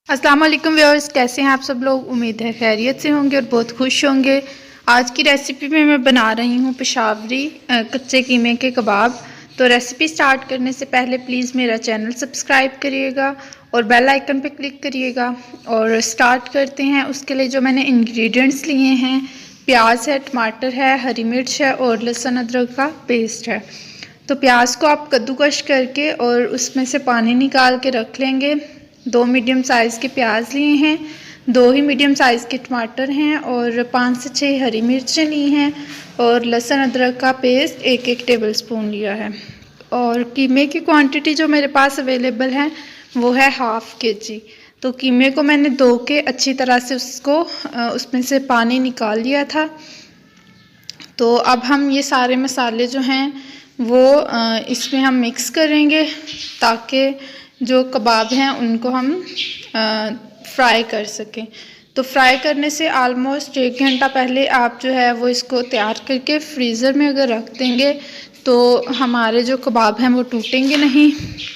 अस्सलाम वालेकुम व्यूअर्स, कैसे हैं आप सब लोग। उम्मीद है खैरियत से होंगे और बहुत खुश होंगे। आज की रेसिपी में मैं बना रही हूँ पेशावरी कच्चे कीमे के कबाब। तो रेसिपी स्टार्ट करने से पहले प्लीज़ मेरा चैनल सब्सक्राइब करिएगा और बेल आइकन पे क्लिक करिएगा। और स्टार्ट करते हैं। उसके लिए जो मैंने इंग्रेडिएंट्स लिए हैं, प्याज है, टमाटर है, हरी मिर्च है और लहसुन अदरक का पेस्ट है। तो प्याज को आप कद्दूकश करके और उसमें से पानी निकाल के रख लेंगे। 2 मीडियम साइज़ के प्याज लिए हैं, 2 ही मीडियम साइज़ के टमाटर हैं और 5 से 6 हरी मिर्चें ली हैं और लहसुन अदरक का पेस्ट 1-1 टेबलस्पून लिया है। और कीमे की क्वांटिटी जो मेरे पास अवेलेबल है वो है 1/2 kg। तो कीमे को मैंने धो के अच्छी तरह से उसमें से पानी निकाल लिया था। तो अब हम ये सारे मसाले जो हैं वो इसमें हम मिक्स करेंगे ताकि जो कबाब हैं उनको हम फ्राई कर सकें। तो फ्राई करने से आलमोस्ट 1 घंटा पहले आप जो है वो इसको तैयार करके फ्रीज़र में अगर रख देंगे तो हमारे जो कबाब हैं वो टूटेंगे नहीं।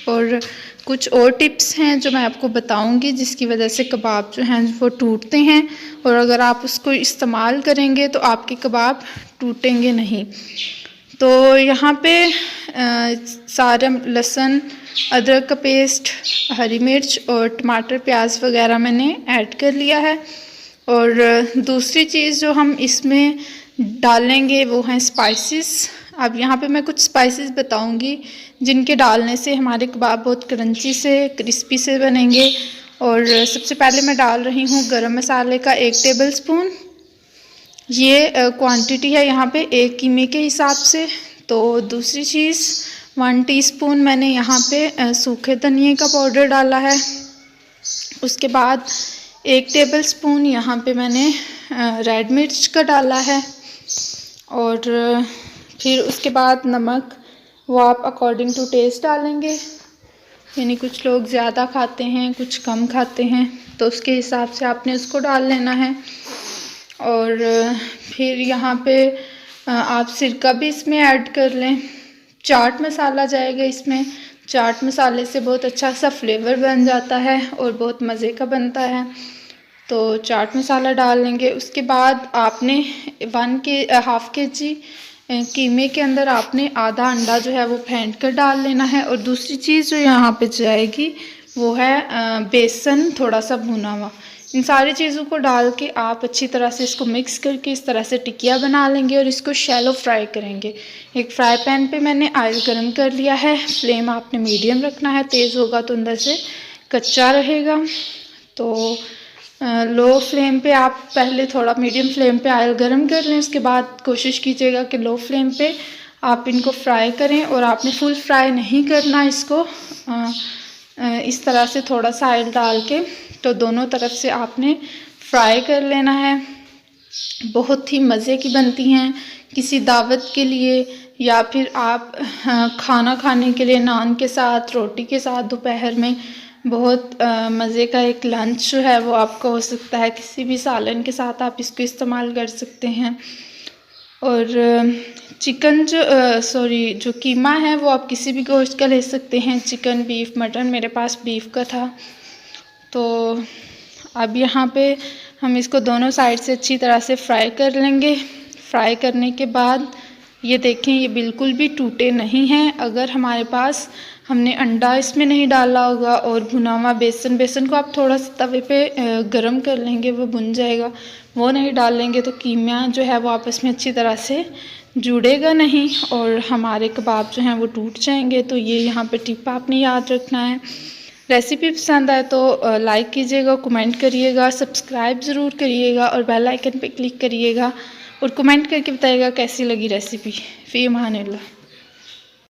और कुछ और टिप्स हैं जो मैं आपको बताऊंगी जिसकी वजह से कबाब जो हैं वो टूटते हैं, और अगर आप उसको इस्तेमाल करेंगे तो आपके कबाब टूटेंगे नहीं। तो यहाँ पे सारा लहसुन अदरक का पेस्ट, हरी मिर्च और टमाटर प्याज वगैरह मैंने ऐड कर लिया है। और दूसरी चीज़ जो हम इसमें डालेंगे वो हैं स्पाइसेस। अब यहाँ पे मैं कुछ स्पाइसेस बताऊंगी जिनके डालने से हमारे कबाब बहुत क्रंची से क्रिस्पी से बनेंगे। और सबसे पहले मैं डाल रही हूँ गरम मसाले का 1 टेबलस्पून। ये क्वांटिटी है यहाँ पे 1 कीमे के हिसाब से। तो दूसरी चीज़ 1 टीस्पून मैंने यहाँ पे सूखे धनिए का पाउडर डाला है। उसके बाद 1 टेबलस्पून यहाँ पे मैंने रेड मिर्च का डाला है। और फिर उसके बाद नमक वो आप अकॉर्डिंग टू टेस्ट डालेंगे, यानी कुछ लोग ज़्यादा खाते हैं कुछ कम खाते हैं, तो उसके हिसाब से आपने उसको डाल लेना है। और फिर यहाँ पे आप सिरका भी इसमें ऐड कर लें। चाट मसाला जाएगा इसमें। चाट मसाले से बहुत अच्छा सा फ्लेवर बन जाता है और बहुत मज़े का बनता है। तो चाट मसाला डाल लेंगे। उसके बाद आपने 1/2 kg कीमे के अंदर आपने आधा अंडा जो है वो फेंट कर डाल लेना है। और दूसरी चीज़ जो यहाँ पे जाएगी वो है बेसन थोड़ा सा भुना हुआ। इन सारी चीज़ों को डाल के आप अच्छी तरह से इसको मिक्स करके इस तरह से टिकिया बना लेंगे और इसको शैलो फ्राई करेंगे। एक फ्राई पैन पे मैंने ऑयल गरम कर लिया है। फ्लेम आपने मीडियम रखना है, तेज़ होगा तो अंदर से कच्चा रहेगा। तो लो फ्लेम पे आप पहले थोड़ा मीडियम फ्लेम पे ऑयल गरम कर लें। उसके बाद कोशिश कीजिएगा कि लो फ्लेम पे आप इनको फ्राई करें। और आपने फुल फ्राई नहीं करना इसको, इस तरह से थोड़ा सा ऑयल डाल के तो दोनों तरफ से आपने फ्राई कर लेना है। बहुत ही मज़े की बनती हैं किसी दावत के लिए या फिर आप खाना खाने के लिए नान के साथ, रोटी के साथ दोपहर में बहुत मज़े का एक लंच जो है वो आपका हो सकता है। किसी भी सालन के साथ आप इसको इस्तेमाल कर सकते हैं। और चिकन जो कीमा है वो आप किसी भी गोश्त का ले सकते हैं, चिकन, बीफ, मटन। मेरे पास बीफ का था। तो अब यहाँ पे हम इसको दोनों साइड से अच्छी तरह से फ्राई कर लेंगे। फ्राई करने के बाद ये देखें, ये बिल्कुल भी टूटे नहीं हैं। अगर हमारे पास हमने अंडा इसमें नहीं डाला होगा और भुना हुआ बेसन को आप थोड़ा सा तवे पे गरम कर लेंगे, वो भुन जाएगा। वो नहीं डालेंगे तो कीमा जो है वो आपस में अच्छी तरह से जुड़ेगा नहीं और हमारे कबाब जो हैं वो टूट जाएंगे। तो ये यहाँ पे टिप आपने याद रखना है। रेसिपी पसंद आए तो लाइक कीजिएगा, कमेंट करिएगा, सब्सक्राइब ज़रूर करिएगा और बेल आइकन पे क्लिक करिएगा और कमेंट करके बताइएगा कैसी लगी रेसिपी। फ़ी अमान अल्लाह।